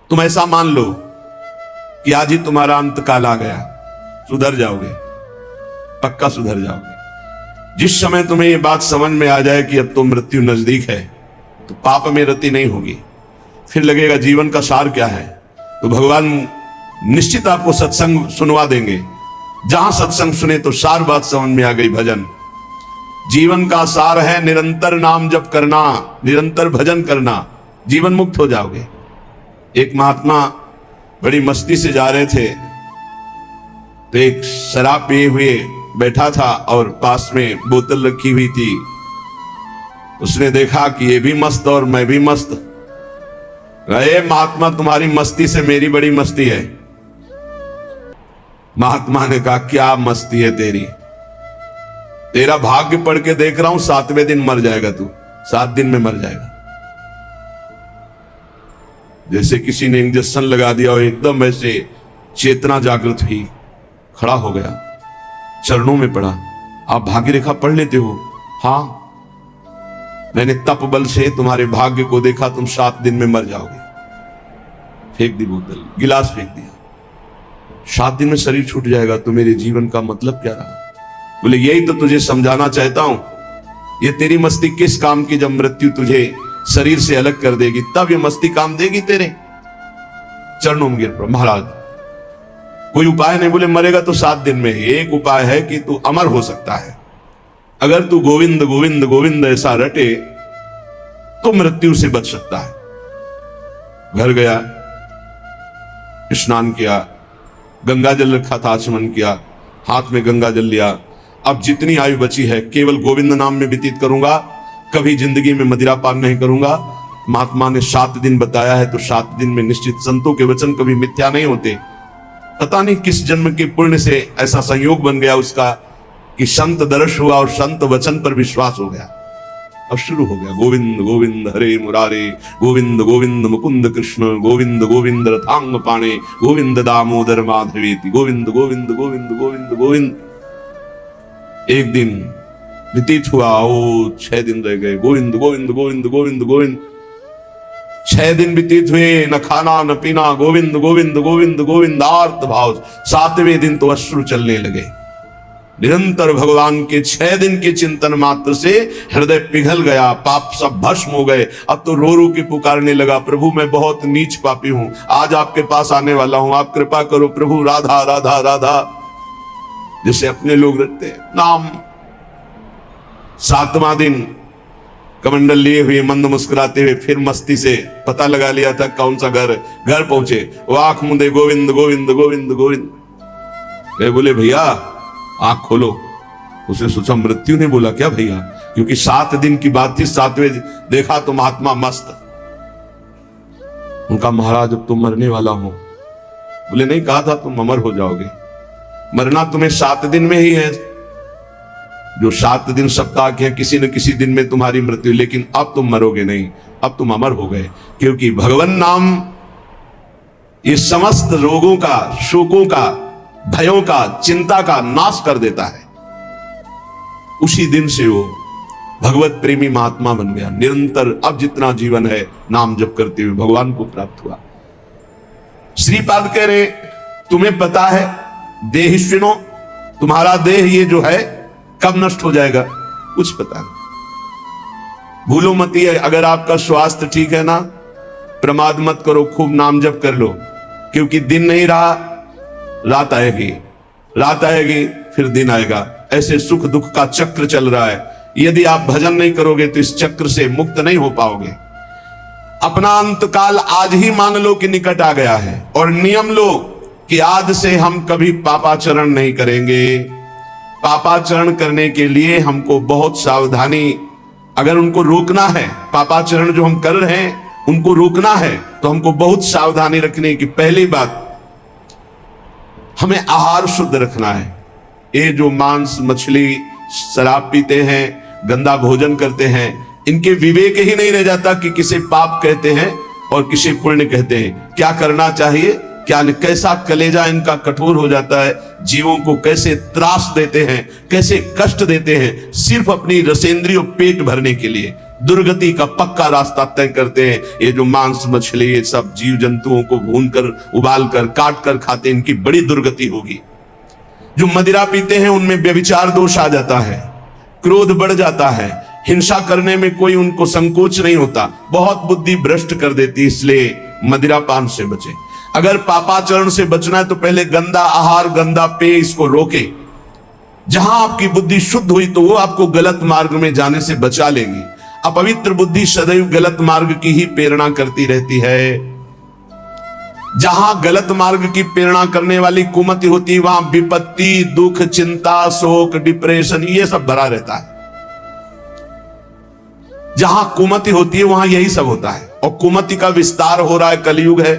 तुम ऐसा मान लो कि आज ही तुम्हारा अंतकाल आ गया, सुधर जाओगे, पक्का सुधर जाओगे। जिस समय तुम्हें यह बात समझ में आ जाए कि अब तो मृत्यु नजदीक है, तो पाप में रति नहीं होगी, फिर लगेगा जीवन का सार क्या है, तो भगवान निश्चित आपको सत्संग सुनवा देंगे। जहां सत्संग सुने तो सार बात समझ में आ गई। भजन जीवन का सार है, निरंतर नाम जप करना, निरंतर भजन करना, जीवन मुक्त हो जाओगे। एक महात्मा बड़ी मस्ती से जा रहे थे, तो एक शराब पिए हुए बैठा था और पास में बोतल रखी हुई थी। उसने देखा कि ये भी मस्त और मैं भी मस्त। अरे महात्मा, तुम्हारी मस्ती से मेरी बड़ी मस्ती है। महात्मा ने कहा, क्या मस्ती है तेरी? तेरा भाग्य पढ़ के देख रहा हूं, 7वें दिन मर जाएगा तू, 7 दिन में मर जाएगा। जैसे किसी ने इंजेक्शन लगा दिया और एकदम ऐसे चेतना जागृत हुई, खड़ा हो गया, चरणों में पड़ा। आप भाग्य रेखा पढ़ लेते हो? हाँ, मैंने तप बल से तुम्हारे भाग्य को देखा, तुम 7 दिन में मर जाओगे। फेंक दी बोतल, गिलास फेंक दिया। 7 दिन में शरीर छूट जाएगा, तो मेरे जीवन का मतलब क्या रहा? बोले यही तो तुझे समझाना चाहता हूं। ये तेरी मस्ती किस काम की, जब मृत्यु तुझे शरीर से अलग कर देगी, तब ये मस्ती काम देगी तेरे। चरणों में गिर पड़ा। महाराज कोई उपाय नहीं? बोले मरेगा तो 7 दिन में। एक उपाय है कि तू अमर हो सकता है। अगर तू गोविंद गोविंद गोविंद ऐसा रटे तो मृत्यु से बच सकता है। घर गया, स्नान किया, गंगा जल रखा था, आचमन किया, हाथ में गंगा जल लिया। अब जितनी आयु बची है केवल गोविंद नाम में व्यतीत करूंगा, कभी जिंदगी में मदिरा पान नहीं करूंगा। महात्मा ने 7 दिन बताया है, तो 7 दिन में निश्चित, संतों के वचन कभी मिथ्या नहीं होते। पता नहीं किस जन्म के पुण्य से ऐसा संयोग बन गया उसका कि संत दर्श हुआ और संत वचन पर विश्वास हो गया। अब शुरू हो गया, गोविंद गोविंद हरे मुरारे, गोविंद गोविंद मुकुंद कृष्ण, गोविंद गोविंद रथांग पाणे, गोविंद दामोदर माधवेति, गोविंद गोविंद गोविंद गोविंद गोविंद। एक दिन व्यतीत हुआ, ओ 6 दिन रह गए, गोविंद गोविंद गोविंद गोविंद गोविंद। 6 दिन व्यतीत हुए, न खाना न पीना, गोविंद गोविंद गोविंद गोविंद, आर्त भाव। 7वें दिन तो अश्रु चलने लगे। निरंतर भगवान के 6 दिन के चिंतन मात्र से हृदय पिघल गया, पाप सब भस्म हो गए। अब तो रो रो के पुकारने लगा, प्रभु मैं बहुत नीच पापी हूं, आज आपके पास आने वाला हूं, आप कृपा करो प्रभु, राधा राधा राधा, जैसे अपने लोग रखते हैं नाम। 7वां दिन कमंडल लिए हुए, मंद मुस्कुराते हुए, फिर मस्ती से पता लगा लिया था कौन सा घर पहुंचे। वो आंख मुंदे, गोविंद गोविंद गोविंद गोविंद। वे बोले भैया आंख खोलो। उसने सोचा मृत्यु ने बोला क्या भैया, क्योंकि 7 दिन की बात थी। 7वें देखा तो महात्मा मस्त। उनका महाराज अब तुम मरने वाला हो। बोले नहीं, कहा था तुम अमर हो जाओगे, मरना तुम्हें 7 दिन में ही है। जो 7 दिन सप्ताह के हैं, किसी न किसी दिन में तुम्हारी मृत्यु, लेकिन अब तुम मरोगे नहीं, अब तुम अमर हो गए। क्योंकि भगवान नाम ये समस्त रोगों का, शोकों का, भयों का, चिंता का नाश कर देता है। उसी दिन से वो भगवत प्रेमी महात्मा बन गया। निरंतर अब जितना जीवन है नाम जप करते हुए भगवान को प्राप्त हुआ। श्रीपाद कह रहे, तुम्हें पता है देहिष्विनो, तुम्हारा देह ये जो है कब नष्ट हो जाएगा? कुछ पता नहीं। भूलो मत, अगर आपका स्वास्थ्य ठीक है ना, प्रमाद मत करो, खूब नाम जप कर लो। क्योंकि दिन नहीं रहा, रात आएगी, रात आएगी, फिर दिन आएगा। ऐसे सुख दुख का चक्र चल रहा है। यदि आप भजन नहीं करोगे तो इस चक्र से मुक्त नहीं हो पाओगे। अपना अंतकाल आज ही मान लो कि निकट आ गया है, और नियम लो कि आज से हम कभी पापाचरण नहीं करेंगे। पापाचरण करने के लिए हमको बहुत सावधानी, अगर उनको रोकना है, पापाचरण जो हम कर रहे हैं उनको रोकना है, तो हमको बहुत सावधानी रखने की। पहली बात, हमें आहार शुद्ध रखना है। ये जो मांस मछली, शराब पीते हैं, गंदा भोजन करते हैं, इनके विवेक ही नहीं रह जाता कि किसे पाप कहते हैं और किसे पुण्य कहते हैं। क्या करना चाहिए, क्या कैसा कलेजा इनका कठोर हो जाता है, जीवों को कैसे त्रास देते हैं, कैसे कष्ट देते हैं, सिर्फ अपनी रसेंद्रियों पेट भरने के लिए। दुर्गति का पक्का रास्ता तय करते हैं। ये जो मांस मछली ये सब जीव जंतुओं को भूनकर उबाल कर काट कर खाते हैं, इनकी बड़ी दुर्गति होगी। जो मदिरा पीते हैं उनमें व्यभिचार दोष आ जाता है, क्रोध बढ़ जाता है, हिंसा करने में कोई उनको संकोच नहीं होता, बहुत बुद्धि भ्रष्ट कर देती। इसलिए मदिरा पान से बचे। अगर पापाचरण से बचना है तो पहले गंदा आहार गंदा पेय इसको रोके। जहां आपकी बुद्धि शुद्ध हुई तो वो आपको गलत मार्ग में जाने से बचा लेगी। अपवित्र बुद्धि सदैव गलत मार्ग की ही प्रेरणा करती रहती है। जहां गलत मार्ग की प्रेरणा करने वाली कुमति होती है वहां विपत्ति, दुख, चिंता, शोक, डिप्रेशन ये सब भरा रहता है। जहां कुमति होती है वहां यही सब होता है, और कुमति का विस्तार हो रहा है, कलयुग है।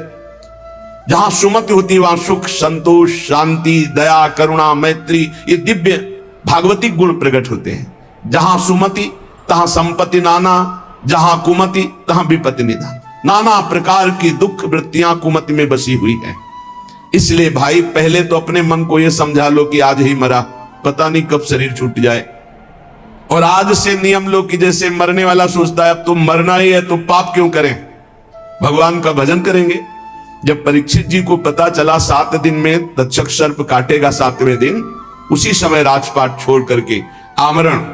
जहां सुमति होती है वहां सुख, संतोष, शांति, दया, करुणा, मैत्री ये दिव्य भागवतिक गुण प्रकट होते हैं। जहां सुमति तहां संपत्ति नाना, जहां कुमति तहां विपत्ति निधान। नाना प्रकार की दुख वृत्तियां कुमति में बसी हुई है। इसलिए भाई पहले तो अपने मन को यह समझा लो कि आज ही मरा, पता नहीं कब शरीर छूट जाए। और आज से नियम लो कि जैसे मरने वाला सोचता है अब तो मरना ही है तो पाप क्यों करें, भगवान का भजन करेंगे। जब परीक्षित जी को पता चला 7 दिन में तक्षक सर्प काटेगा 7वें दिन, उसी समय राजपाट छोड़ करके आमरण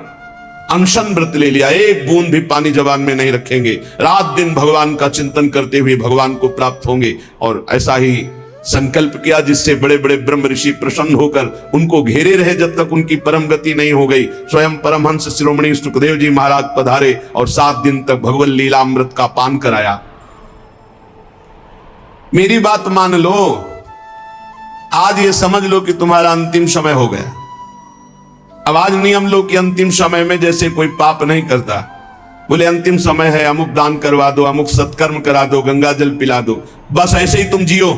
अनशन व्रत ले लिया। एक बूंद भी पानी जबान में नहीं रखेंगे, रात दिन भगवान का चिंतन करते हुए भगवान को प्राप्त होंगे। और ऐसा ही संकल्प किया जिससे बड़े बड़े ब्रह्म ऋषि प्रसन्न होकर उनको घेरे रहे जब तक उनकी परम गति नहीं हो गई। स्वयं परमहंस शिरोमणि सुखदेव जी महाराज पधारे और 7 दिन तक भगवत लीलामृत का पान कराया। मेरी बात मान लो, आज ये समझ लो कि तुम्हारा अंतिम समय हो गया। अब आज नियम लो कि अंतिम समय में जैसे कोई पाप नहीं करता, बोले अंतिम समय है, अमुक दान करवा दो, अमुक सत्कर्म करा दो, गंगा जल पिला दो, बस ऐसे ही तुम जियो।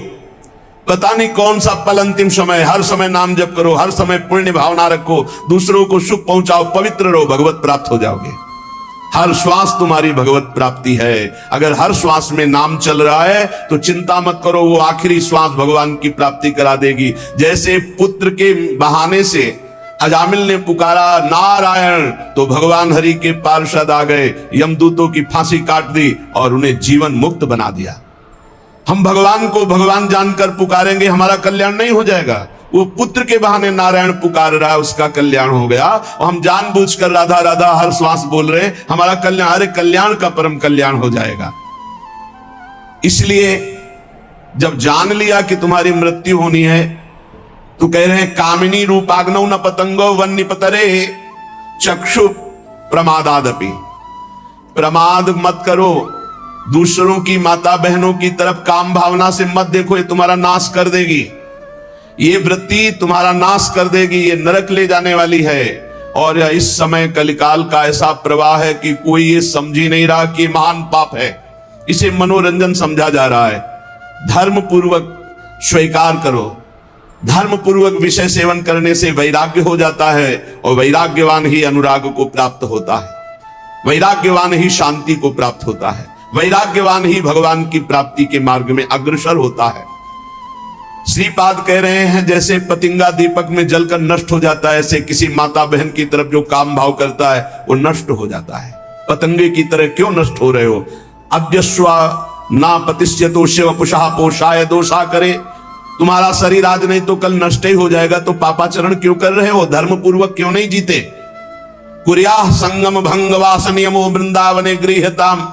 पता नहीं कौन सा पल अंतिम समय, हर समय नाम जप करो, हर समय पुण्य भावना रखो, दूसरों को सुख पहुंचाओ, पवित्र रहो, भगवत प्राप्त हो जाओगे। हर श्वास तुम्हारी भगवत प्राप्ति है। अगर हर श्वास में नाम चल रहा है तो चिंता मत करो, वो आखिरी श्वास भगवान की प्राप्ति करा देगी। जैसे पुत्र के बहाने से अजामिल ने पुकारा नारायण तो भगवान हरि के पार्षद आ गए, यमदूतों की फांसी काट दी और उन्हें जीवन मुक्त बना दिया। हम भगवान को भगवान जानकर पुकारेंगे, हमारा कल्याण नहीं हो जाएगा। वो पुत्र के बहाने नारायण पुकार रहा है, उसका कल्याण हो गया। और हम जानबूझकर राधा राधा हर श्वास बोल रहे, हमारा कल्याण, अरे कल्याण का परम कल्याण हो जाएगा। इसलिए जब जान लिया कि तुम्हारी मृत्यु होनी है तो कह रहे हैं कामिनी रूपाग्नौ न पतंगो वन्य पतरे चक्षु प्रमादादपि। प्रमाद मत करो, दूसरों की माता बहनों की तरफ काम भावना से मत देखो, ये तुम्हारा नाश कर देगी। ये वृत्ति तुम्हारा नाश कर देगी, ये नरक ले जाने वाली है। और इस समय कलिकाल का ऐसा प्रवाह है कि कोई ये समझ ही नहीं रहा कि महान पाप है, इसे मनोरंजन समझा जा रहा है। धर्म पूर्वक स्वीकार करो, धर्म पूर्वक विषय सेवन करने से वैराग्य हो जाता है और वैराग्यवान ही अनुराग को प्राप्त होता है, वैराग्यवान ही शांति को प्राप्त होता है, वैराग्यवान ही भगवान की प्राप्ति के मार्ग में अग्रसर होता है। श्रीपाद कह रहे हैं जैसे पतिंगा दीपक में जलकर नष्ट हो जाता है, ऐसे किसी माता बहन की तरफ जो काम भाव करता है वो नष्ट हो जाता है। पतंगे की तरह क्यों नष्ट हो रहे हो? अद्यस्वा ना पतिष्यतो शिव पुषा पोषाय दोषा करे। तुम्हारा शरीर आज नहीं तो कल नष्ट ही हो जाएगा, तो पापाचरण क्यों कर रहे हो? धर्म पूर्वक क्यों नहीं जीते? कुर्याः संगम भंगवास नियमो वृंदावने गृह्यताम।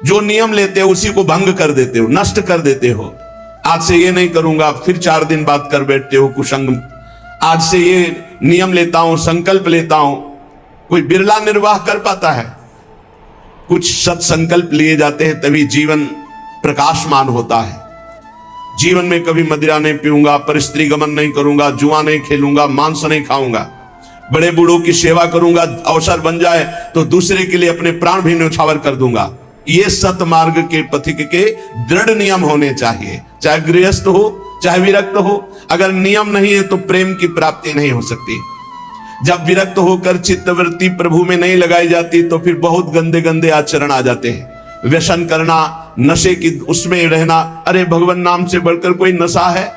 जो नियम लेते हो उसी को भंग कर देते हो, नष्ट कर देते हो। आज से ये नहीं करूंगा, फिर 4 दिन बाद कर बैठते हो कुसंग। आज से ये नियम लेता हूं, संकल्प लेता हूं। कोई बिरला निर्वाह कर पाता है। कुछ सत संकल्प लिए जाते हैं तभी जीवन प्रकाशमान होता है। जीवन में कभी मदिरा नहीं पीऊंगा, पर स्त्री गमन नहीं करूंगा, जुआ नहीं खेलूंगा, मांस नहीं खाऊंगा, बड़े बूढ़ों की सेवा करूंगा, अवसर बन जाए तो दूसरे के लिए अपने प्राण भी न्यौछावर कर दूंगा। ये सत मार्ग के पथिक के दृढ़ नियम होने चाहिए, चाहे गृहस्थ हो चाहे विरक्त हो। अगर नियम नहीं है तो प्रेम की प्राप्ति नहीं हो सकती। जब विरक्त होकर चित्तवृत्ति प्रभु में नहीं लगाई जाती तो फिर बहुत गंदे गंदे आचरण आ जाते हैं। व्यसन करना, नशे की उसमें रहना, अरे भगवान नाम से बढ़कर कोई नशा है?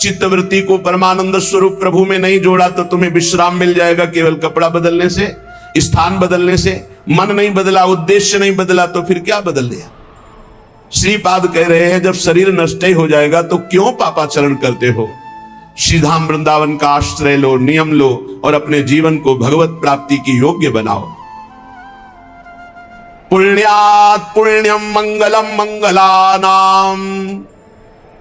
चित्तवृत्ति को परमानंद स्वरूप प्रभु में नहीं जोड़ा तो तुम्हें विश्राम मिल जाएगा केवल कपड़ा बदलने से, स्थान बदलने से। मन नहीं बदला, उद्देश्य नहीं बदला, तो फिर क्या बदल दिया? श्रीपाद कह रहे हैं जब शरीर नष्ट ही हो जाएगा तो क्यों पापाचरण करते हो? श्रीधाम वृंदावन का आश्रय लो, नियम लो और अपने जीवन को भगवत प्राप्ति की योग्य बनाओ। पुण्यात् पुण्यम मंगलम मंगलानाम,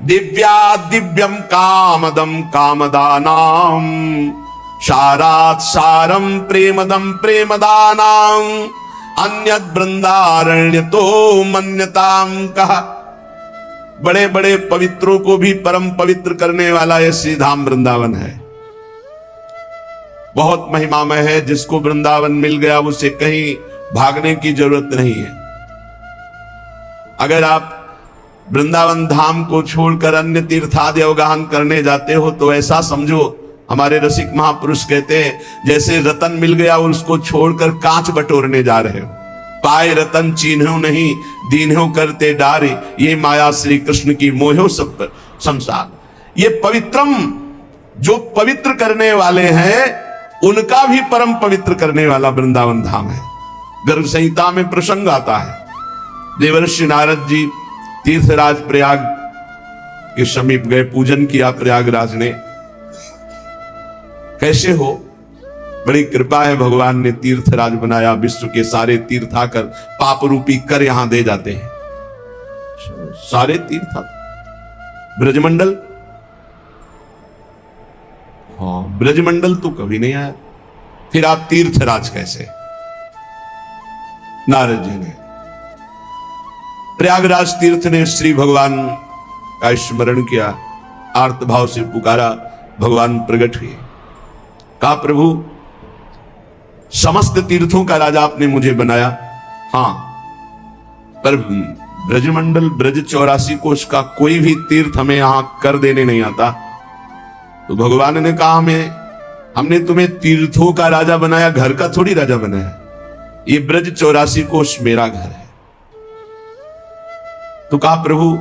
दिव्यात् दिव्यम कामदम कामदानाम, सारात् सारम प्रेमदम प्रेमदानाम, अन्यत् वृंदारण्य तो मन्यताम कहा। बड़े बड़े पवित्रों को भी परम पवित्र करने वाला यह श्रीधाम वृंदावन है। बहुत महिमामय है। जिसको वृंदावन मिल गया उसे कहीं भागने की जरूरत नहीं है। अगर आप वृंदावन धाम को छोड़कर अन्य तीर्थादि अवगाहन करने जाते हो तो ऐसा समझो, हमारे रसिक महापुरुष कहते हैं जैसे रतन मिल गया और उसको छोड़कर कांच बटोरने जा रहे हो। पाए रतन चीन्हो नहीं, दीन्हो करते डारे, ये माया श्री कृष्ण की मोहो सब संसार। ये पवित्रम, जो पवित्र करने वाले हैं उनका भी परम पवित्र करने वाला वृंदावन धाम है। गर्ग संहिता में प्रसंग आता है, देवर्षि नारद जी तीर्थराज प्रयाग के समीप गए, पूजन किया प्रयागराज ने। कैसे हो? बड़ी कृपा है, भगवान ने तीर्थराज बनाया, विश्व के सारे तीर्थ आकर पाप रूपी कर यहां दे जाते हैं। सारे तीर्थ, ब्रजमंडल, हाँ ब्रजमंडल तो कभी नहीं आया, फिर आप तीर्थराज कैसे? नारद जी ने प्रयागराज तीर्थ ने श्री भगवान का स्मरण किया, आर्त भाव से पुकारा, भगवान प्रकट हुए। कहा प्रभु समस्त तीर्थों का राजा आपने मुझे बनाया, हाँ, पर ब्रजमंडल ब्रज 84 कोष का कोई भी तीर्थ हमें यहां कर देने नहीं आता। तो भगवान ने कहा हमने तुम्हें तीर्थों का राजा बनाया, घर का थोड़ी राजा बनाया। ये ब्रज 84 कोष मेरा घर है। तो कहा प्रभु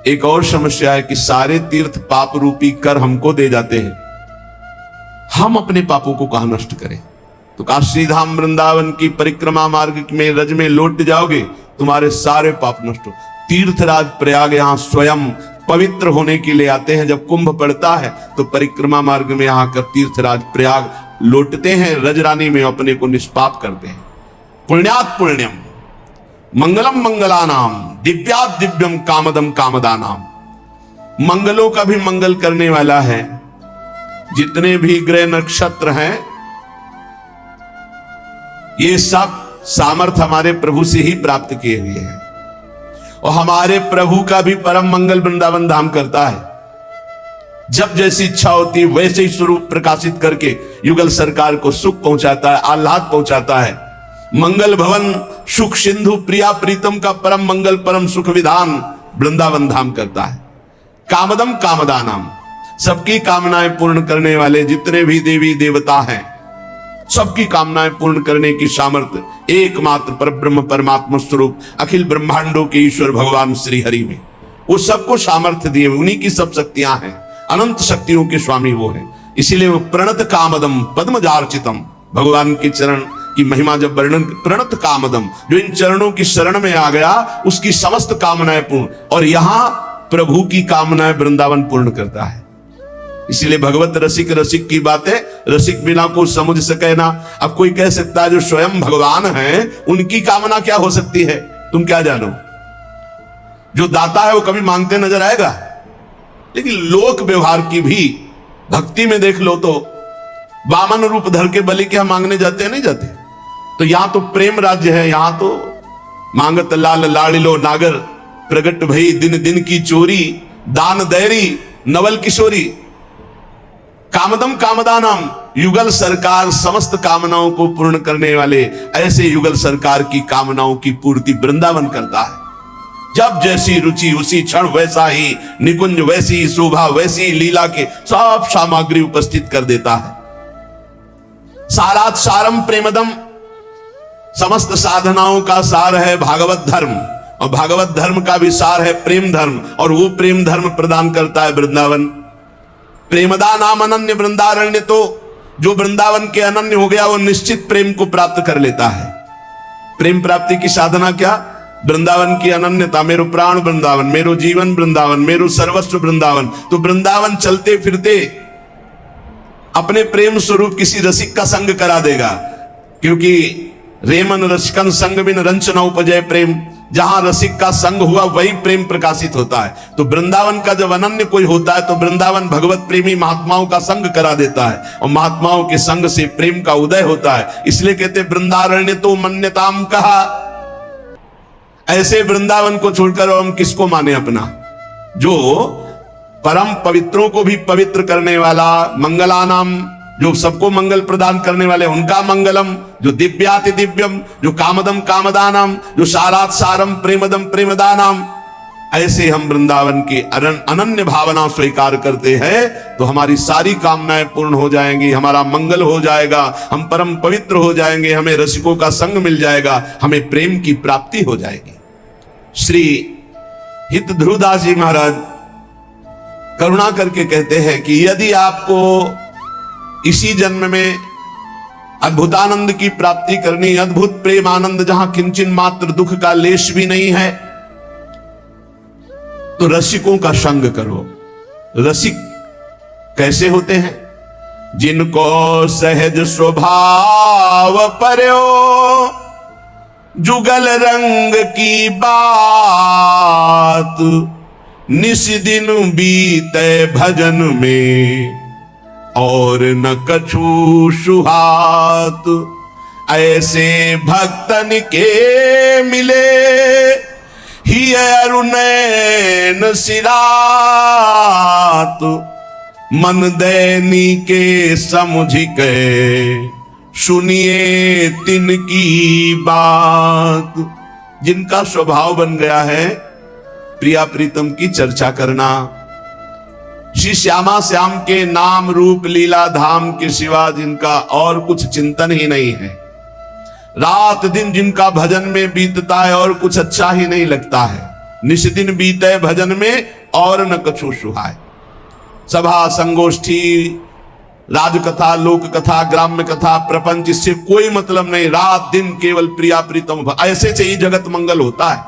एक और समस्या है कि सारे तीर्थ पाप रूपी कर हमको दे जाते हैं, हम अपने पापों को कहां नष्ट करें? तो कहा श्रीधाम वृंदावन की परिक्रमा मार्ग में रज में लौट जाओगे, तुम्हारे सारे पाप नष्ट हो। तीर्थराज प्रयाग यहां स्वयं पवित्र होने के लिए आते हैं। जब कुंभ पड़ता है तो परिक्रमा मार्ग में यहां कर तीर्थराज प्रयाग लौटते हैं, रजरानी में अपने को निष्पाप करते हैं। पुण्यात् पुण्यम मंगलम मंगलानाम, दिव्यात् दिव्यम कामदम कामदानाम। मंगलों का भी मंगल करने वाला है। जितने भी ग्रह नक्षत्र हैं ये सब सामर्थ हमारे प्रभु से ही प्राप्त किए हुए हैं, और हमारे प्रभु का भी परम मंगल वृंदावन धाम करता है। जब जैसी इच्छा होती वैसे ही स्वरूप प्रकाशित करके युगल सरकार को सुख पहुंचाता है, आह्लाद पहुंचाता है। मंगल भवन सुख सिंधु प्रिया प्रीतम का परम मंगल परम सुख विधान वृंदावन धाम करता है। कामदम कामदानाम, सबकी कामनाएं पूर्ण करने वाले जितने भी देवी देवता हैं, सबकी कामनाएं पूर्ण करने की सामर्थ्य एकमात्र परब्रह्म परमात्मा स्वरूप अखिल ब्रह्मांडों के ईश्वर भगवान श्री हरि में, वो सबको सामर्थ्य दिए, उन्हीं की सब शक्तियां हैं, अनंत शक्तियों के स्वामी वो हैं। इसीलिए वो प्रणत कामदम पद्मजार्चितम, भगवान के चरण की महिमा जब वर्णन, प्रणत कामदम, जो इन चरणों की शरण में आ गया उसकी समस्त कामनाएं पूर्ण, और यहां प्रभु की कामनाएं वृंदावन पूर्ण करता है। इसीलिए भगवत रसिक रसिक की बातें रसिक बिना को समझ सके ना। अब कोई कह सकता है जो स्वयं भगवान हैं उनकी कामना क्या हो सकती है, तुम क्या जानो? जो दाता है वो कभी मांगते नजर आएगा? लेकिन लोक व्यवहार की भी भक्ति में देख लो तो वामन रूप धर के बलि क्या मांगने जाते हैं? नहीं जाते। तो यहां तो प्रेम राज्य है, यहां तो मांगत लाल लाड़िलो नागर, प्रगट भई दिन दिन की चोरी, दान दैरी नवल किशोरी। कामदम कामदानाम, युगल सरकार समस्त कामनाओं को पूर्ण करने वाले, ऐसे युगल सरकार की कामनाओं की पूर्ति वृंदावन करता है। जब जैसी रुचि उसी क्षण वैसा ही निकुंज, वैसी शोभा, वैसी लीला के सब सामग्री उपस्थित कर देता है। सारात सारम प्रेमदम, समस्त साधनाओं का सार है भागवत धर्म, और भागवत धर्म का भी सार है प्रेम धर्म, और वो प्रेम धर्म प्रदान करता है वृंदावन। प्रेमदा नाम अनन्य वृंदारण्य, तो जो वृंदावन के अनन्य हो गया वो निश्चित प्रेम को प्राप्त कर लेता है। प्रेम प्राप्ति की साधना क्या? वृंदावन की अनन्यता। मेरो प्राण वृंदावन, मेरो जीवन वृंदावन, मेरो सर्वस्व वृंदावन। तो वृंदावन चलते फिरते अपने प्रेम स्वरूप किसी रसिक का संग करा देगा, क्योंकि रेमन रसिकन संग बिन रंच न उपजय प्रेम। जहां रसिक का संग हुआ वही प्रेम प्रकाशित होता है। तो वृंदावन का जब अनन्य कोई होता है तो वृंदावन भगवत प्रेमी महात्माओं का संग करा देता है, और महात्माओं के संग से प्रेम का उदय होता है। इसलिए कहते वृंदारण्य तो मन्यताम कहा। ऐसे वृंदावन को छोड़कर हम किसको माने अपना? जो परम पवित्रों को भी पवित्र करने वाला, मंगलानाम, जो सबको मंगल प्रदान करने वाले उनका मंगलम, जो दिव्याति दिव्यम, जो कामदम कामदानम, जो सारात सारम प्रेमदम प्रेमदानम। ऐसे हम वृंदावन की अनन्य भावना स्वीकार करते हैं तो हमारी सारी कामनाएं पूर्ण हो जाएंगी, हमारा मंगल हो जाएगा, हम परम पवित्र हो जाएंगे, हमें रसिकों का संग मिल जाएगा, हमें प्रेम की प्राप्ति हो जाएगी। श्री हित ध्रुवदास जी महाराज करुणा करके कहते हैं कि यदि आपको इसी जन्म में अद्भुतानंद की प्राप्ति करनी, अद्भुत प्रेम आनंद जहां किंचन मात्र दुख का लेश भी नहीं है, तो रसिकों का संग करो। रसिक कैसे होते हैं? जिनको सहज स्वभाव पर्यो जुगल रंग की बात, निस दिन बीते भजन में और न कछु सुहात। ऐसे भक्तन के मिले ही अरुणैन सिरात, मन दैनी के समझ के सुनिए तिनकी बात। जिनका स्वभाव बन गया है प्रिया प्रीतम की चर्चा करना, श्री श्यामा श्याम के नाम रूप लीला धाम के सिवा जिनका और कुछ चिंतन ही नहीं है, रात दिन जिनका भजन में बीतता है और कुछ अच्छा ही नहीं लगता है, निस दिन बीते भजन में और न कछु सुहाय। सभा संगोष्ठी, राजकथा, लोक कथा, ग्राम्य कथा, प्रपंच, इससे कोई मतलब नहीं, रात दिन केवल प्रिया प्रीतम। ऐसे से ही जगत मंगल होता है।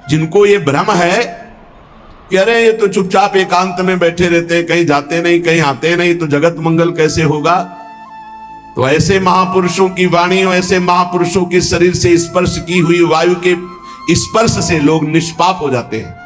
जिनको ये भ्रम है कि अरे ये तो चुपचाप एकांत में बैठे रहते हैं, कहीं जाते नहीं, कहीं आते नहीं, तो जगत मंगल कैसे होगा? तो ऐसे महापुरुषों की वाणी और ऐसे महापुरुषों के शरीर से स्पर्श की हुई वायु के स्पर्श से लोग निष्पाप हो जाते हैं।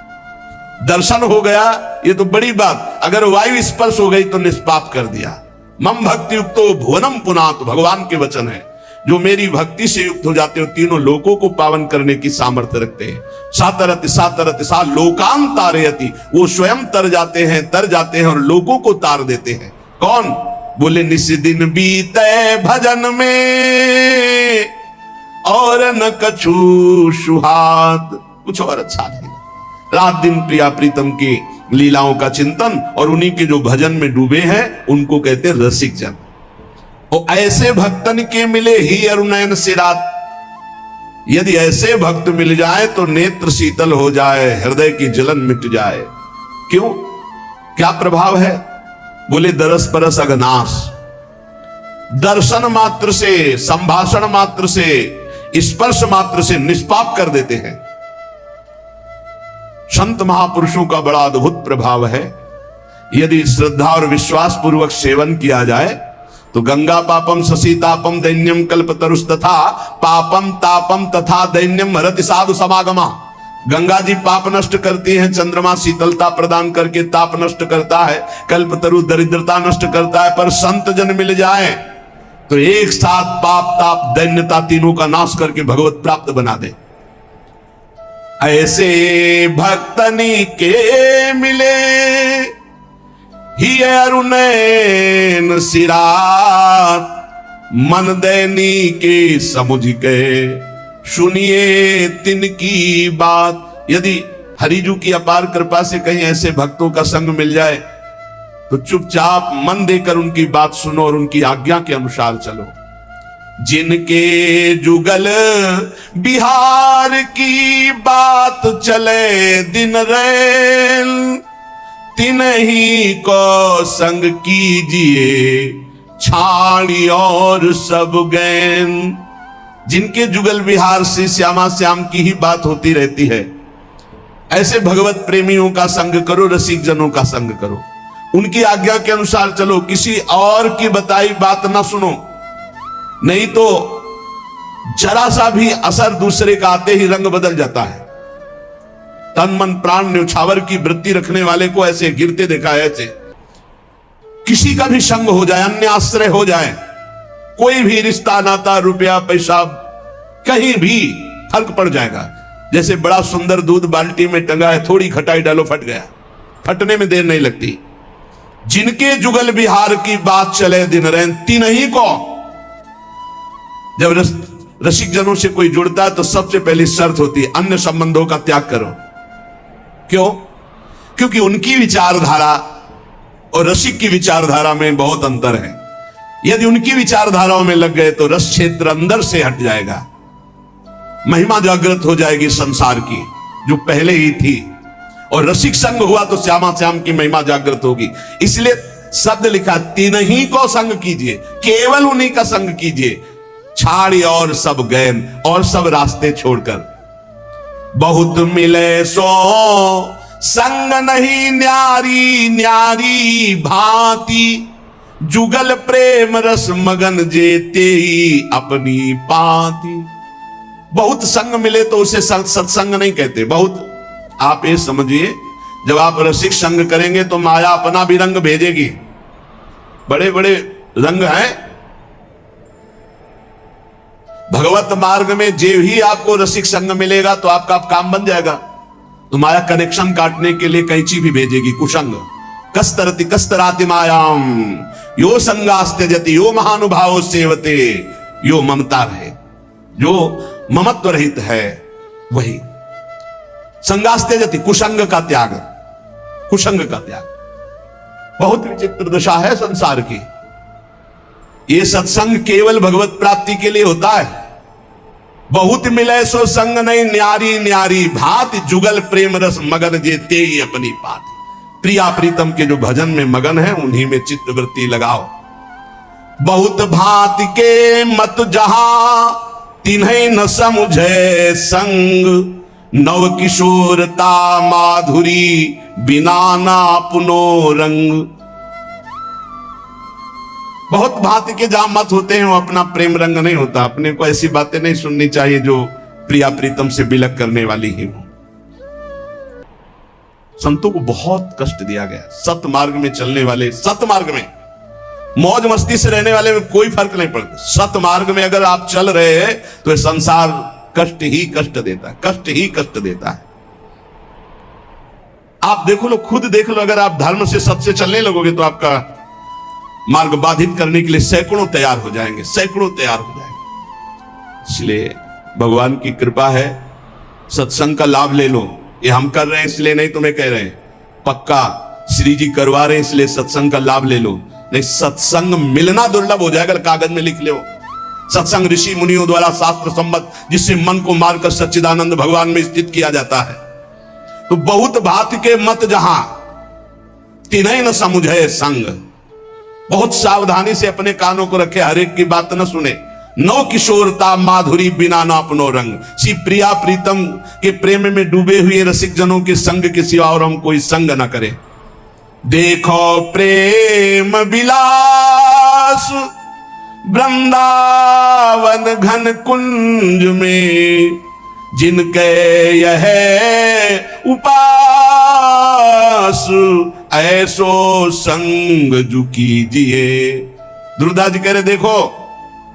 दर्शन हो गया ये तो बड़ी बात, अगर वायु स्पर्श हो गई तो निष्पाप कर दिया। मम भक्ति युक्तो भुवनम पुनात, भगवान के वचन है। जो मेरी भक्ति से युक्त हो जाते हो तीनों लोकों को पावन करने की सामर्थ्य रखते हैं। सातरति सातरति सा लोकान तारयति, वो स्वयं तर जाते हैं और लोगों को तार देते हैं। कौन? बोले निस दिन बीते भजन में और न कछु सुहात। कुछ और अच्छा नहीं, रात दिन प्रिया प्रीतम की लीलाओं का चिंतन और उन्हीं के जो भजन में डूबे हैं उनको कहते हैं रसिक जन। और ऐसे भक्तन के मिले ही अरुणैन सिरात। यदि ऐसे भक्त मिल जाए तो नेत्र शीतल हो जाए, हृदय की जलन मिट जाए। क्यों? क्या प्रभाव है? बोले दरस परस अगनाश। दर्शन मात्र से, संभाषण मात्र से, स्पर्श मात्र से निष्पाप कर देते हैं। संत महापुरुषों का बड़ा अद्भुत प्रभाव है। यदि श्रद्धा और विश्वास पूर्वक सेवन किया जाए तो गंगा पापम ससीतापम दैन्यम कल्पतरुस्तथा पापम तापम तथा दैन्यम हरति साधु समागमा। गंगा जी पाप नष्ट करती हैं, चंद्रमा शीतलता प्रदान करके ताप नष्ट करता है, कल्पतरु दरिद्रता नष्ट करता है, पर संत जन मिल जाए तो एक साथ पाप ताप दैन्यता तीनों का नाश करके भगवत प्राप्त बना दे। ऐसे भक्तनी के मिले ही अरुणैन सिरात, मन दैनी के समुझ के सुनिए तिनकी बात। यदि हरिजू की अपार कृपा से कहीं ऐसे भक्तों का संग मिल जाए तो चुपचाप मन देकर उनकी बात सुनो और उनकी आज्ञा के अनुसार चलो। जिनके जुगल बिहार की बात चले दिन रैन, तिन्हीं को संग कीजिए छाड़ी और सब गैन। जिनके जुगल विहार से श्यामा श्याम की ही बात होती रहती है, ऐसे भगवत प्रेमियों का संग करो, रसिक जनों का संग करो, उनकी आज्ञा के अनुसार चलो, किसी और की बताई बात ना सुनो, नहीं तो जरा सा भी असर दूसरे का आते ही रंग बदल जाता है। तन मन प्राण न्यौछावर की वृत्ति रखने वाले को ऐसे गिरते देखा है। ऐसे किसी का भी संग हो जाए, अन्य आश्रय हो जाए, कोई भी रिश्ता नाता रुपया पैसा कहीं भी फर्क पड़ जाएगा। जैसे बड़ा सुंदर दूध बाल्टी में टंगा है, थोड़ी खटाई डालो फट गया, फटने में देर नहीं लगती। जिनके जुगल बिहार की बात चले दिन रैन, तीनही को जब रसिक जनों से कोई जुड़ता है तो सबसे पहली शर्त होती है अन्य संबंधों का त्याग करो। क्यों? क्योंकि उनकी विचारधारा और रसिक की विचारधारा में बहुत अंतर है। यदि उनकी विचारधाराओं में लग गए तो रस क्षेत्र अंदर से हट जाएगा, महिमा जागृत हो जाएगी संसार की जो पहले ही थी, और रसिक संग हुआ तो श्यामा श्याम की महिमा जागृत होगी। इसलिए शब्द लिखा, तीनही को संग कीजिए, केवल उन्हीं का संग कीजिए, छाड़ी और सब गैन और सब रास्ते छोड़कर। बहुत मिले सो संग नहीं न्यारी, न्यारी भांति जुगल प्रेम रस मगन जेते अपनी पाती। बहुत संग मिले तो उसे सत्संग नहीं कहते। बहुत, आप ये समझिए, जब आप रसिक संग करेंगे तो माया अपना भी रंग भेजेगी। बड़े बड़े रंग हैं भगवत मार्ग में। जे ही आपको रसिक संग मिलेगा तो आपका काम बन जाएगा। तो माया कनेक्शन काटने के लिए कैंची भी भेजेगी, कुसंग। कस्तरति कस्तराति मायाम यो संगास्त्यजति यो महानुभाव सेवते यो ममता रहे, जो ममत्व रहित है वही संगास्त्यजति, कुसंग का त्याग, कुसंग का त्याग। बहुत विचित्र दशा है संसार की। ये सत्संग केवल भगवत प्राप्ति के लिए होता है। बहुत मिले सो संग नहीं, न्यारी न्यारी भांति जुगल प्रेम रस मगन जेते ही अपनी पाती। प्रिया प्रीतम के जो भजन में मगन है उन्हीं में चित्त वृत्ति लगाओ। बहुत भांति के मत जहां तिन्हें न समझे संग, नव किशोरता माधुरी बिना ना पुनो रंग। बहुत भांति के जहां मत होते हैं वो अपना प्रेम रंग नहीं होता। अपने को ऐसी बातें नहीं सुननी चाहिए जो प्रिया प्रीतम से बिलक करने वाली ही हो। संतों को बहुत कष्ट दिया गया। सत मार्ग में चलने वाले, सत मार्ग में मौज मस्ती से रहने वाले में कोई फर्क नहीं पड़ता। सत मार्ग में अगर आप चल रहे हैं तो ये संसार कष्ट ही कष्ट देता है, कष्ट ही कष्ट देता है। आप देखो लो, खुद देख लो, अगर आप धर्म से सत से चलने लगोगे तो आपका मार्ग बाधित करने के लिए सैकड़ों तैयार हो जाएंगे, सैकड़ों तैयार हो जाएंगे। इसलिए भगवान की कृपा है, सत्संग का लाभ ले लो। ये हम कर रहे हैं इसलिए नहीं तुम्हें कह रहे हैं, पक्का श्री जी करवा रहे हैं इसलिए सत्संग का लाभ ले लो। नहीं, सत्संग मिलना दुर्लभ हो जाएगा, कागज में लिख लो। सत्संग ऋषि मुनियों द्वारा शास्त्र सम्मत, जिससे मन को मारकर सच्चिदानंद भगवान में स्थित किया जाता है। तो बहुत भांति के मत जहां तिन्हें न समझे संग, बहुत सावधानी से अपने कानों को रखे, हर एक की बात न सुने। नौ किशोरता माधुरी बिना ना अपनो रंग। श्री प्रिया प्रीतम के प्रेम में डूबे हुए रसिक जनों के संग के सिवा और हम कोई संग न करें। देखो प्रेम विलास वृंदावन घन कुंज में, जिनके यह उपास ऐसो संग जो कीजिए। दुर्गा जी कह रहे देखो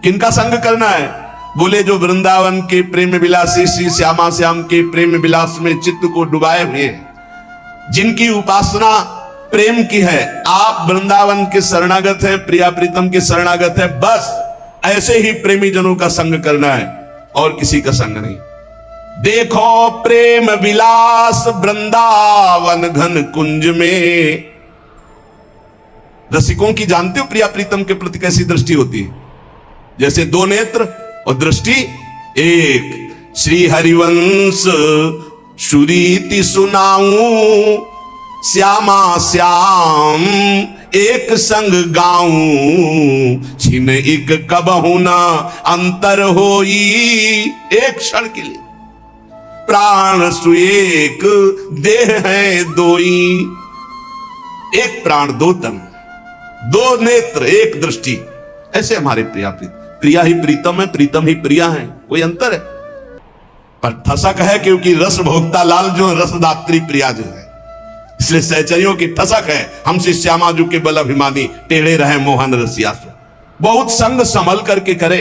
किनका संग करना है। बोले जो वृंदावन के प्रेम विलासी श्री श्यामा श्याम के प्रेम विलास में चित्त को डुबाए हुए, जिनकी उपासना प्रेम की है। आप वृंदावन के शरणागत हैं, प्रिया प्रीतम के शरणागत हैं, बस ऐसे ही प्रेमी जनों का संग करना है और किसी का संग नहीं। देखो प्रेम विलास वृंदावन घन कुंज में। रसिकों की जानते हो प्रिया प्रीतम के प्रति कैसी दृष्टि होती है? जैसे दो नेत्र और दृष्टि एक। श्री हरिवंश सुरीति सुनाऊं, श्यामा श्याम एक संग गाऊं, छिन एक कबहु न अंतर होई। एक क्षण के लिए प्राण सुएक, देह है दोई। एक प्राण दो तन, दो नेत्र एक दृष्टि, ऐसे हमारे प्रिया प्रिया ही प्रीतम है, प्रीतम ही प्रिया है, कोई अंतर है? पर ठसक है क्योंकि रस भोक्ता लाल जो रसदात्री प्रिया जो है, इसलिए सहचरियों की ठसक है। हमसे श्यामा जू के बल अभिमानी, टेढ़े रहे मोहन रसिया सो। बहुत संग संभल करके करे।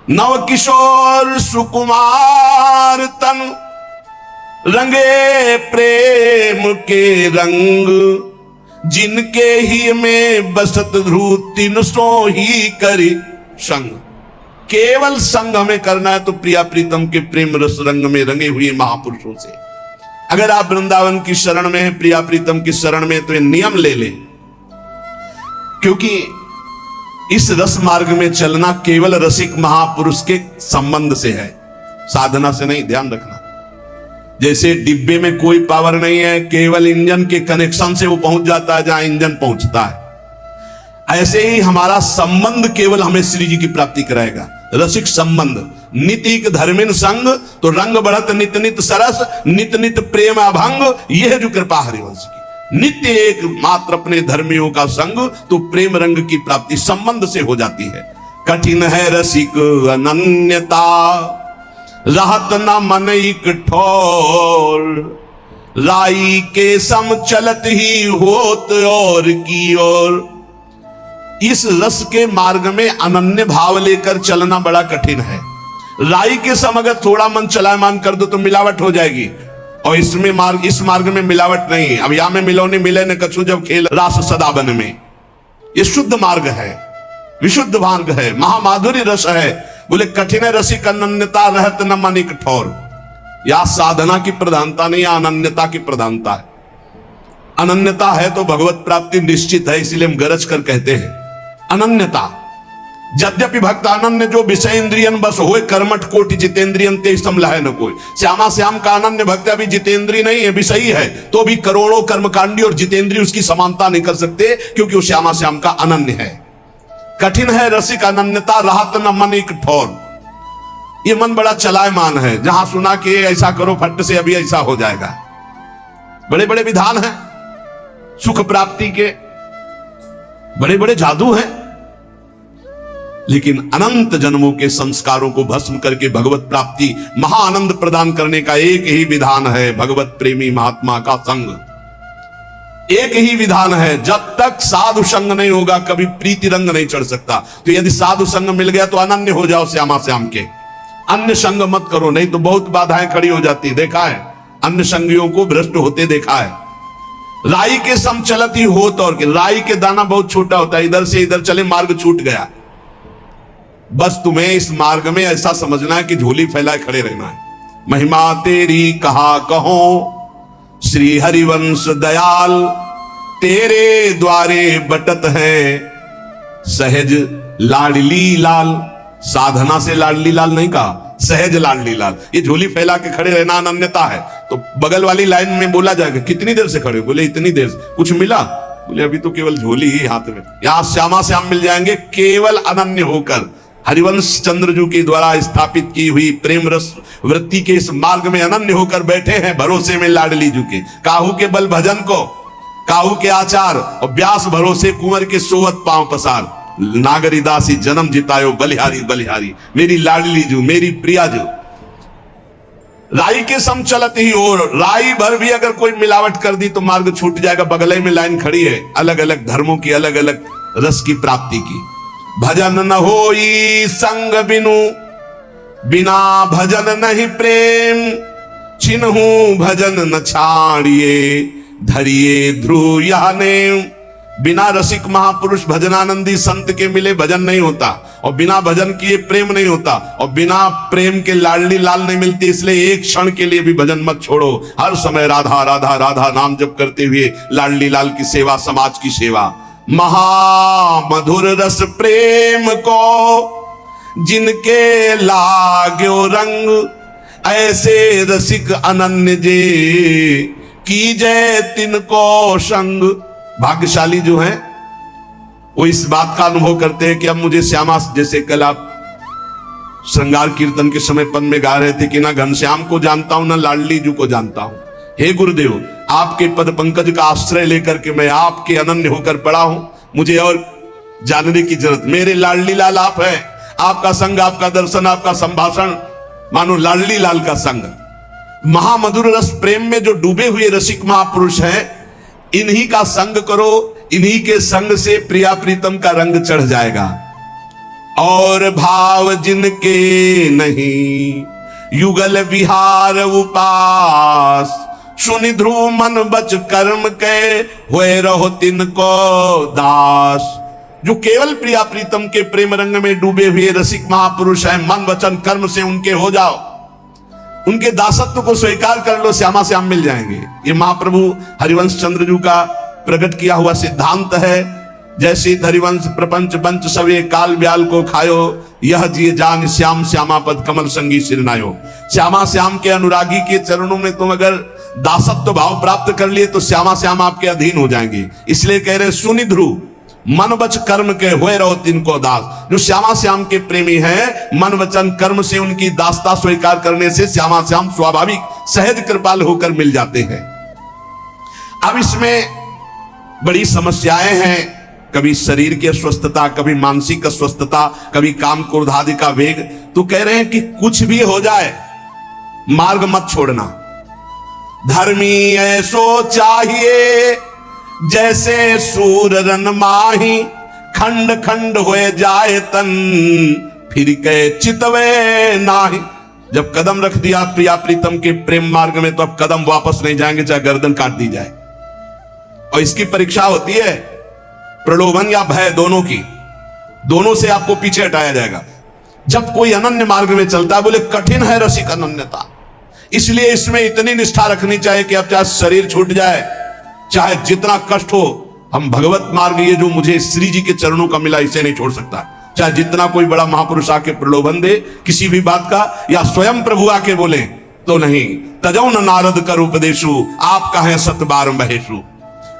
नव किशोर सुकुमार तन, रंगे प्रेम के रंग। जिनके ही में बसत ध्रुव तीन सो ही करी संग। केवल संग हमें करना है तो प्रिया प्रीतम के प्रेम रस रंग में रंगे हुए महापुरुषों से। अगर आप वृंदावन की शरण में हैं, प्रिया प्रीतम की शरण में, तो ये नियम ले ले, क्योंकि इस रस मार्ग में चलना केवल रसिक महापुरुष के संबंध से है, साधना से नहीं। ध्यान रखना, जैसे डिब्बे में कोई पावर नहीं है, केवल इंजन के कनेक्शन से वो पहुंच जाता है जहां इंजन पहुंचता है, ऐसे ही हमारा संबंध केवल हमें श्री जी की प्राप्ति कराएगा। रसिक संबंध, नितिक धर्मिन संग, तो रंग बढ़त नित नित सरस, नित नित प्रेम अभंग। यह है जो कृपा हरिवंश की। नित्य एक मात्र अपने धर्मियों का संग, तो प्रेम रंग की प्राप्ति संबंध से हो जाती है। कठिन है रसिक अनन्यता, रहत न मन एक ठोर। राई के सम चलत ही होत और की ओर। इस रस के मार्ग में अनन्य भाव लेकर चलना बड़ा कठिन है। राई के सम अगर थोड़ा मन चलायमान कर दो तो मिलावट हो जाएगी, और इस मार्ग में मिलावट नहीं। अब या में मिलोनी मिले न कछु जब खेल रास सदाबन में। ये शुद्ध मार्ग है, विशुद्ध मार्ग है, महामाधुरी रस है। बोले कठिन रसिक अनन्यता, रहत न मन एक ठोर। या साधना की प्रधानता नहीं, या अनन्यता की प्रधानता है। अनन्यता है तो भगवत प्राप्ति निश्चित है, इसीलिए हम गरज कर कहते हैं अनन्यता। यद्यपि भक्त अनन्य जो विषय इंद्रियन बस होए, कर्मठ कोटि जितेंद्रियन ते समलह न कोई। श्यामा श्याम का अनन्य भक्त अभी जितेंद्रिय नहीं है, विषयी है, तो भी करोड़ों कर्मकांडी और जितेंद्रिय उसकी समानता नहीं कर सकते, क्योंकि वो श्यामा श्याम का अनन्य है। कठिन है रसिक अनन्यता, राहत न मन एक ठोर। ये मन बड़ा चलायमान है, जहां सुना कि ऐसा करो फट से अभी ऐसा हो जाएगा। बड़े बड़े विधान हैं सुख प्राप्ति के, बड़े बड़े जादू हैं, लेकिन अनंत जन्मों के संस्कारों को भस्म करके भगवत प्राप्ति महाआनंद प्रदान करने का एक ही विधान है, भगवत प्रेमी महात्मा का संग। एक ही विधान है, जब तक साधु संग नहीं होगा कभी प्रीति रंग नहीं चढ़ सकता। तो यदि साधु संग मिल गया तो अनन्य हो जाओ श्यामा श्याम के, अन्य संग मत करो, नहीं तो बहुत बाधाएं खड़ी हो जाती। देखा है अन्य संगियों को भ्रष्ट होते देखा है। राई के सम चलत ही होत, और राई के दाना बहुत छोटा होता है, इधर से इधर चले मार्ग छूट गया। बस तुम्हें इस मार्ग में ऐसा समझना है कि झोली फैलाए खड़े रहना है। महिमा तेरी कहा कहो श्री हरिवंश दयाल, तेरे द्वारे बटत है सहज लाडली लाल। साधना से लाडली लाल नहीं कहा, सहज लाडली लाल। ये झोली फैला के खड़े रहना अनन्यता है। तो बगल वाली लाइन में बोला जाएगा कितनी देर से खड़े हो, बोले इतनी देर से। कुछ मिला, बोले अभी तो केवल झोली ही हाथ में। यहां श्यामा श्याम मिल जाएंगे केवल अनन्य होकर। हरिवंश चंद्रजू के द्वारा स्थापित की हुई प्रेम रस वृत्ति के इस मार्ग में अनन्य होकर बैठे हैं, भरोसे में लाडली जू के। काहू के बल भजन को, काहू के आचार, और व्यास भरोसे कुंवर के सोवत पांव पसार। नागरी दासी जन्म जितायो बलिहारी बलिहारी, मेरी लाडली जू, मेरी प्रिया जू। राई के सम चलत ही, और राई भर भी अगर कोई मिलावट कर दी तो मार्ग छूट जाएगा। बगल में लाइन खड़ी है, अलग अलग धर्मों की, अलग अलग रस की प्राप्ति की। भजन न होई संग बिनु, बिना भजन नहीं प्रेम। छिन्हु भजन न छाड़िए, धरिए ध्रुव यह नेम। बिना रसिक महापुरुष भजनानंदी संत के मिले भजन नहीं होता, और बिना भजन किए प्रेम नहीं होता, और बिना प्रेम के लाडली लाल नहीं मिलती। इसलिए एक क्षण के लिए भी भजन मत छोड़ो, हर समय राधा राधा राधा नाम जप करते हुए लाडली लाल की सेवा, समाज की सेवा। महामधुर रस प्रेम को जिनके लाग्यो रंग, ऐसे रसिक अनन्य जे कीजय तिनको संग। भाग्यशाली जो है वो इस बात का अनुभव करते हैं कि अब मुझे श्यामा, जैसे कल आप श्रृंगार कीर्तन के समय पद में गा रहे थे कि ना घनश्याम को जानता हूं ना लाडली जू को जानता हूं। हे गुरुदेव, आपके पद पंकज का आश्रय लेकर के मैं आपके अनन्य होकर पड़ा हूं, मुझे और जानने की जरूरत, मेरे लाडली लाल आप है। आपका संग, आपका दर्शन, आपका संभाषण मानो लाडली लाल का संग। महामधुर रस प्रेम में जो डूबे हुए रसिक महापुरुष हैं, इन्हीं का संग करो, इन्हीं के संग से प्रिया प्रीतम का रंग चढ़ जाएगा। और भाव जिनके नहीं युगल विहार उपास, सुनि ध्रुव मन बच कर्म के हुए रहो तिनको दास। जो केवल प्रिया प्रीतम के प्रेम रंग में डूबे हुए रसिक महापुरुष हैं, मन वचन कर्म से उनके हो जाओ, उनके दासत्व को स्वीकार कर लो, श्यामा श्याम मिल जाएंगे। ये महाप्रभु हरिवंश चंद्र जी का प्रकट किया हुआ सिद्धांत है। जैसे हरिवंश प्रपंच पंच सवे काल ब्याल को खायो, यह जिए जान श्याम श्यामा पद कमल संगी सिरनायो। श्यामा श्याम के अनुरागी के चरणों में तुम अगर दासत्व भाव प्राप्त कर लिए तो श्यामा श्याम आपके अधीन हो जाएंगे। इसलिए कह रहे सुनि ध्रुव मन वच कर्म के हुए रहो तिनको दास। जो श्यामा श्याम के प्रेमी हैं, मन वचन कर्म से उनकी दासता स्वीकार करने से श्यामा श्याम स्वाभाविक सहज कृपाल होकर मिल जाते हैं। अब इसमें बड़ी समस्याएं हैं, कभी शरीर की अस्वस्थता, कभी मानसिक अस्वस्थता, कभी काम क्रोध आदि का वेग। तो कह रहे हैं कि कुछ भी हो जाए मार्ग मत छोड़ना। धर्मी ऐसो चाहिए जैसे सूर रन माही, खंड खंड हुए जाए तन फिर के चितवे नाही। जब कदम रख दिया प्रिया प्रीतम के प्रेम मार्ग में तो अब कदम वापस नहीं जाएंगे, चाहे गर्दन काट दी जाए। और इसकी परीक्षा होती है प्रलोभन या भय, दोनों की, दोनों से आपको पीछे हटाया जाएगा। जब कोई अनन्य मार्ग में चलता है, बोले कठिन है रसिक अनन्यता, इसलिए इसमें इतनी निष्ठा रखनी चाहिए कि अब चाहे शरीर छूट जाए, चाहे जितना कष्ट हो, हम भगवत मार्ग ये जो मुझे श्री जी के चरणों का मिला इसे नहीं छोड़ सकता। चाहे जितना कोई बड़ा महापुरुष आके प्रलोभन दे किसी भी बात का, या स्वयं प्रभु आके बोले तो नहीं। तजौ न नारद कर उपदेशु, आप कहें सत बार महेशु।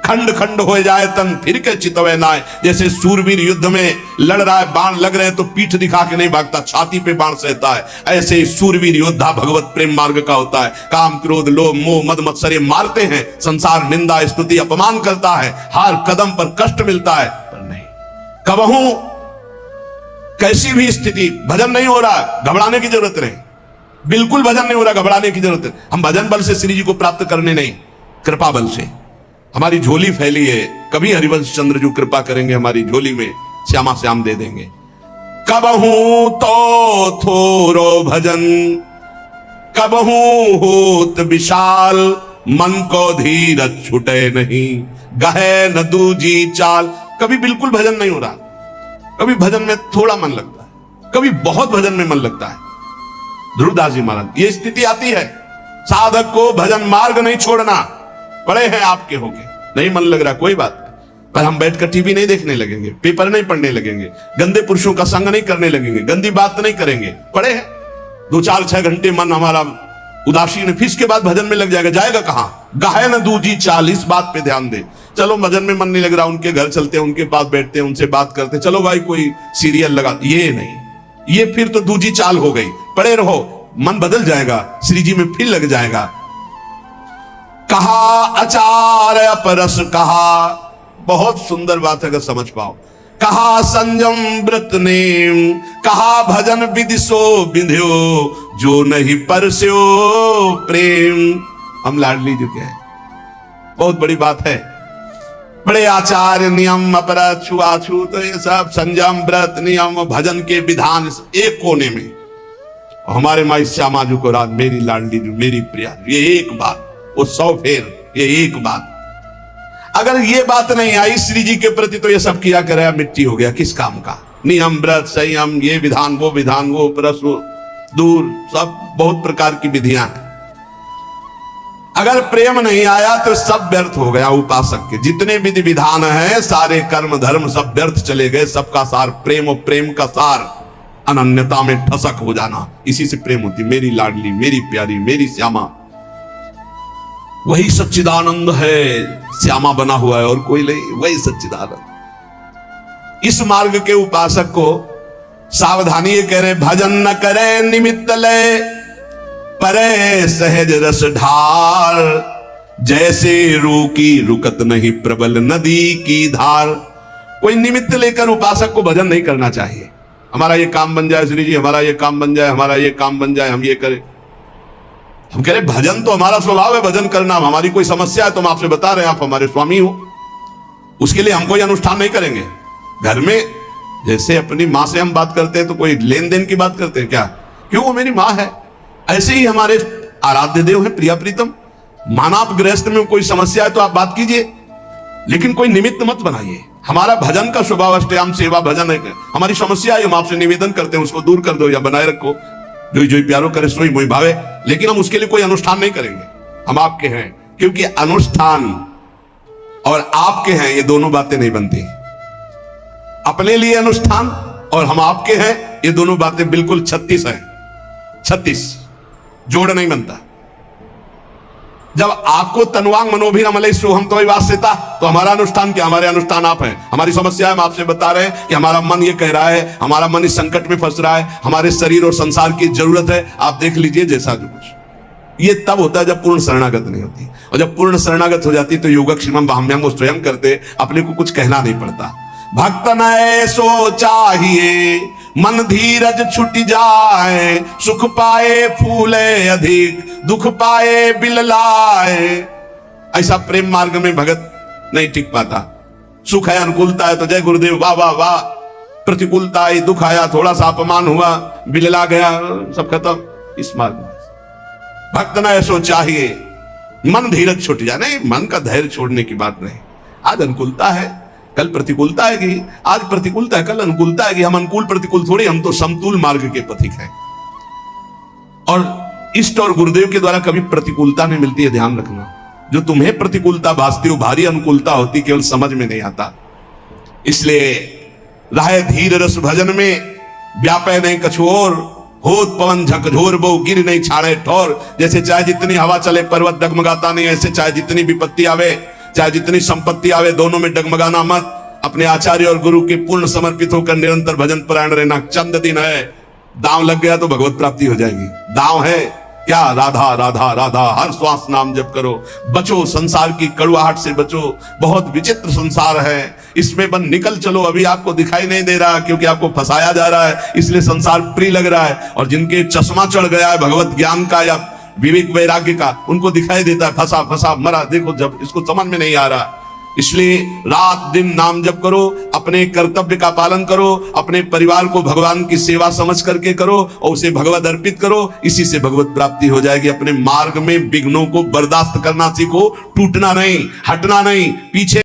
खंड खंड हो जाए तन फिर के चितवे नाय। जैसे सूरवीर युद्ध में लड़ रहा है, बाण लग रहे हैं तो पीठ दिखा के नहीं भागता, छाती पे बाण सहता है। ऐसे ही सूरवीर योद्धा भगवत प्रेम मार्ग का होता है। काम क्रोध लोभ मोह मद मत्सर मारते हैं, संसार निंदा स्तुति अपमान करता है, हर कदम पर कष्ट मिलता है, पर नहीं कबहू कैसी भी स्थिति भजन नहीं हो रहा, घबराने की जरूरत नहीं। बिल्कुल भजन नहीं हो रहा, घबराने की जरूरत है। हम भजन बल से श्री जी को प्राप्त करने नहीं, कृपा बल से हमारी झोली फैली है। कभी हरिवंश चंद्र जो कृपा करेंगे हमारी झोली में श्यामा श्याम दे देंगे। कबहू तो थोरो भजन कबहू होत विशाल, मन को धीरज छुटे नहीं गहे न दूजी चाल। कभी बिल्कुल भजन नहीं हो रहा, कभी भजन में थोड़ा मन लगता है, कभी बहुत भजन में मन लगता है। ध्रुवदास जी महाराज, ये स्थिति आती है। साधक को भजन मार्ग नहीं छोड़ना। पड़े हैं आपके होके, नहीं मन लग रहा कोई बात, पर हम बैठकर टीवी नहीं देखने लगेंगे, पेपर नहीं पढ़ने लगेंगे, गंदे पुरुषों का संग नहीं करने लगेंगे, गंदी बात नहीं करेंगे। पड़े हैं 2-4-6 घंटे मन हमारा उदासीन, फिर इसके बाद भजन में लग जाएगा। जाएगा कहां? गाहे न दूजी चाल। इस बात पे ध्यान दे। चलो भजन में मन नहीं लग रहा, उनके घर चलते हैं, उनके पास बैठते हैं, उनसे बात करते, चलो भाई कोई सीरियल लगा, ये नहीं, ये फिर तो दूजी चाल हो गई। पड़े रहो, मन बदल जाएगा, श्री जी में फिर लग जाएगा। कहा आचार्य अपरस कहा, बहुत सुंदर बात है अगर समझ पाओ। कहा संयम व्रत नेम, कहा भजन विधि सो विंध्यो, जो नहीं परस्यो प्रेम। हम लाडली जो क्या है, बहुत बड़ी बात है। बड़े आचार्य नियम अपराध छुआछूत, तो ये सब संयम व्रत नियम भजन के विधान एक कोने में। हमारे माई श्यामा जी को रात मेरी लाडली जो मेरी प्रिया, ये एक बात, वो 100 फेर, ये एक बात। अगर ये बात नहीं आई श्री जी के प्रति तो ये सब किया कराया मिट्टी हो गया, किस काम का। नियम व्रत संयम, ये विधान वो परस दूर, सब बहुत प्रकार की विधियां हैं। अगर प्रेम नहीं आया तो सब व्यर्थ हो गया। उपासक के जितने विधि विधान हैं, सारे कर्म धर्म सब व्यर्थ चले गए। सबका सार प्रेम, और प्रेम का सार अनन्यता में ठसक हो जाना, इसी से प्रेम होती। मेरी लाडली मेरी प्यारी मेरी श्यामा, वही सच्चिदानंद है, श्यामा बना हुआ है और कोई नहीं, वही सच्चिदानंद। इस मार्ग के उपासक को सावधानी ये कह रहे, भजन न करे निमित्त लय, परे सहज रस ढार, जैसे रूकी रुकत नहीं प्रबल नदी की धार। कोई निमित्त लेकर उपासक को भजन नहीं करना चाहिए। हमारा ये काम बन जाए श्री जी, हमारा ये काम बन जाए, हमारा ये काम बन जाए, हम ये करें। हम कह रहे भजन तो हमारा स्वभाव है भजन करना। हमारी कोई समस्या है तो हम आपसे बता रहे हैं, आप हमारे स्वामी हो, उसके लिए हम कोई अनुष्ठान नहीं करेंगे। घर में जैसे अपनी माँ से हम बात करते हैं तो कोई लेन देन की बात करते हैं क्या? क्यों, वो मेरी माँ है। ऐसे ही हमारे आराध्य देव है, प्रिया प्रीतम। मानव गृहस्थ में कोई समस्या है तो आप बात कीजिए, लेकिन कोई निमित्त मत बनाइए। हमारा भजन का स्वभाव अष्टयाम सेवा भजन है। हमारी समस्या है, हम आपसे निवेदन करते हैं उसको दूर कर दो या बनाए रखो। जो जो प्यारो करे सोई मोई भावे, लेकिन हम उसके लिए कोई अनुष्ठान नहीं करेंगे। हम आपके हैं, क्योंकि अनुष्ठान और आपके हैं ये दोनों बातें नहीं बनती। अपने लिए अनुष्ठान और हम आपके हैं ये दोनों बातें बिल्कुल 36 है। 36 जोड़ नहीं बनता। जब आपको तनवांग मनोभिरमले सोहम तो वास्यता, तो हमारा अनुष्ठान क्या? हमारे अनुष्ठान आप हैं। हमारी समस्या है, हम आपसे बता रहे हैं कि हमारा मन ये कह रहा है, हमारा मन इस संकट में फंस रहा है, हमारे शरीर और संसार की जरूरत है, आप देख लीजिए जैसा जो कुछ। ये तब होता है जब पूर्ण शरणागत नहीं होती, और जब पूर्ण शरणागत हो जाती तो योगक्षेमम बाह्म्यम वो स्वयं करते, अपने को कुछ कहना नहीं पड़ता। भक्त न सो चाहिए मन धीरज छुट जाए, सुख पाए फूले अधिक, दुख पाए बिल लाए। ऐसा प्रेम मार्ग में भगत नहीं टिक पाता। सुख है, अनुकूलता है तो जय गुरुदेव वाह वाह वाह, प्रतिकूलता आई, दुख आया, थोड़ा सा अपमान हुआ, बिलला गया, सब खत्म। इस मार्ग में भक्त न ऐसो चाहिए मन धीरज छुट जाए। नहीं, मन का धैर्य छोड़ने की बात नहीं। आज अनुकूलता है, कल प्रतिकूलता आएगी, आज प्रतिकूलता है, कल अनुकूलता आएगी। हम अनुकूल प्रतिकूल थोड़ी, हम तो समतुल मार्ग के पथिक हैं। और इष्ट और गुरुदेव के द्वारा कभी प्रतिकूलता नहीं मिलती है, ध्यान रखना। जो तुम्हें प्रतिकूलता भासती हो, भारी अनुकूलता होती, केवल समझ में नहीं आता। इसलिए राहे धीर रस भजन में व्यापे नहीं कछु और, होत पवन झकझोर बहु गिर नहीं छाड़े ठोर। जैसे चाहे जितनी हवा चले पर्वत डगमगाता नहीं, ऐसे चाहे जितनी विपत्ति आवे, चाहे जितनी संपत्ति आवे, दोनों में डगमगाना मत। अपने आचार्य और गुरु के पूर्ण समर्पित होकर निरंतर भजन परायण रहना। चंद दिन है, दांव लग गया तो भगवत प्राप्ति हो जाएगी। दांव है क्या? राधा राधा राधा, हर श्वास नाम जप करो। बचो संसार की कड़वाहट से, बचो। बहुत विचित्र संसार है, इसमें बन निकल चलो। अभी आपको दिखाई नहीं दे रहा क्योंकि आपको फंसाया जा रहा है, इसलिए संसार प्रिय लग रहा है। और जिनके चश्मा चढ़ गया है भगवत ज्ञान का या विवेक वैराग्य का, उनको दिखाई देता है फंसा फंसा मरा। देखो जब इसको समझ में नहीं आ रहा, इसलिए रात दिन नाम जप करो, अपने कर्तव्य का पालन करो, अपने परिवार को भगवान की सेवा समझ करके करो और उसे भगवत अर्पित करो। इसी से भगवत प्राप्ति हो जाएगी। अपने मार्ग में विघ्नों को बर्दाश्त करना सीखो, टूटना नहीं, हटना नहीं, पीछे